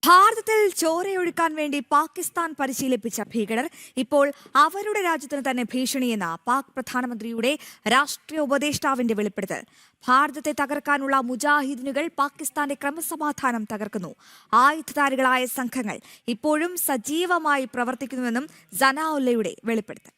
ഭാരതത്തിൽ ചോരയൊഴുക്കാൻ വേണ്ടി പാകിസ്ഥാൻ പരിശീലിപ്പിച്ച ഭീകരർ ഇപ്പോൾ അവരുടെ രാജ്യത്തിന് തന്നെ ഭീഷണിയെന്ന പാക് പ്രധാനമന്ത്രിയുടെ രാഷ്ട്രീയ ഉപദേഷ്ടാവിന്റെ വെളിപ്പെടുത്തൽ. ഭാരതത്തെ തകർക്കാനുള്ള മുജാഹിദീനുകൾ പാകിസ്ഥാന്റെ ക്രമസമാധാനം തകർക്കുന്നു. ആയുധധാരികളായ സംഘങ്ങൾ ഇപ്പോഴും സജീവമായി പ്രവർത്തിക്കുന്നുവെന്നും സനാഉല്ലയുടെ വെളിപ്പെടുത്തൽ.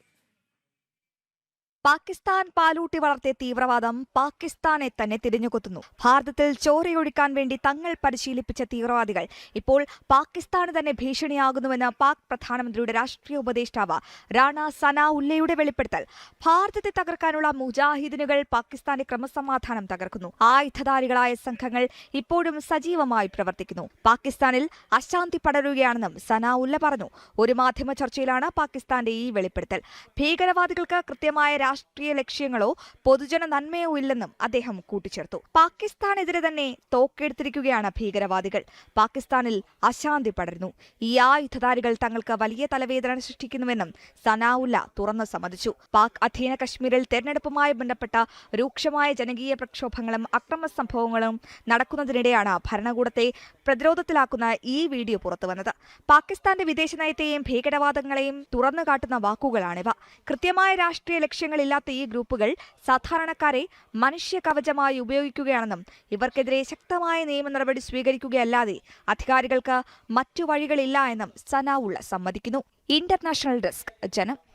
പാകിസ്ഥാൻ പാലൂട്ടി വളർത്തിയ തീവ്രവാദം പാകിസ്ഥാനെ തന്നെ തിരിഞ്ഞുകൊത്തുന്നു. ഭാരതത്തിൽ ചോരയൊഴിക്കാൻ വേണ്ടി തങ്ങൾ പരിശീലിപ്പിച്ച തീവ്രവാദികൾ ഇപ്പോൾ പാകിസ്ഥാന് തന്നെ ഭീഷണിയാകുന്നുവെന്ന് പാക് പ്രധാനമന്ത്രിയുടെ രാഷ്ട്രീയ ഉപദേഷ്ടാവ് റാണ സനാഉല്ലയുടെ വെളിപ്പെടുത്തൽ. ഭാരതത്തെ തകർക്കാനുള്ള മുജാഹിദീനുകൾ പാകിസ്ഥാന്റെ ക്രമസമാധാനം തകർക്കുന്നു. ആയുധധാരികളായ സംഘങ്ങൾ ഇപ്പോഴും സജീവമായി പ്രവർത്തിക്കുന്നു. പാകിസ്ഥാനിൽ അശാന്തി പടരുകയാണെന്നും സനാഉല്ല പറഞ്ഞു. ഒരു മാധ്യമ ചർച്ചയിലാണ് പാകിസ്ഥാന്റെ ഈ വെളിപ്പെടുത്തൽ. ഭീകരവാദികൾക്ക് കൃത്യമായ രാഷ്ട്രീയ ലക്ഷ്യങ്ങളോ പൊതുജന നന്മയോ ഇല്ലെന്നും അദ്ദേഹം കൂട്ടിച്ചേർത്തു. പാകിസ്ഥാനെതിരെ തന്നെ തോക്കെടുത്തിരിക്കുകയാണ് ഭീകരവാദികൾ. പാകിസ്ഥാനിൽ അശാന്തി പടരുന്നു. ഈ ആയുധധാരികൾ തങ്ങൾക്ക് വലിയ തലവേദന സൃഷ്ടിക്കുന്നുവെന്നും സനാഉല്ല തുറന്നു സമ്മതിച്ചു. പാക് അധീന കശ്മീരിൽ തെരഞ്ഞെടുപ്പുമായി ബന്ധപ്പെട്ട രൂക്ഷമായ ജനകീയ പ്രക്ഷോഭങ്ങളും അക്രമ സംഭവങ്ങളും നടക്കുന്നതിനിടെയാണ് ഭരണകൂടത്തെ പ്രതിരോധത്തിലാക്കുന്ന ഈ വീഡിയോ പുറത്തുവന്നത്. പാകിസ്ഥാന്റെ വിദേശ നയത്തെയും ഭീകരവാദങ്ങളെയും തുറന്നുകാട്ടുന്ന വാക്കുകളാണിവ. കൃത്യമായ രാഷ്ട്രീയ ലക്ഷ്യങ്ങളില്ലാത്ത ഈ ഗ്രൂപ്പുകൾ സാധാരണക്കാരെ മനുഷ്യ കവചമായി ഉപയോഗിക്കുകയാണെന്നും ഇവർക്കെതിരെ ശക്തമായ നിയമ നടപടി സ്വീകരിക്കുകയല്ലാതെ അധികാരികൾക്ക് മറ്റു വഴികളില്ല എന്നും സനാഉല്ല സമ്മതിക്കുന്നു. ഇന്റർനാഷണൽ ഡെസ്ക്, ജനം.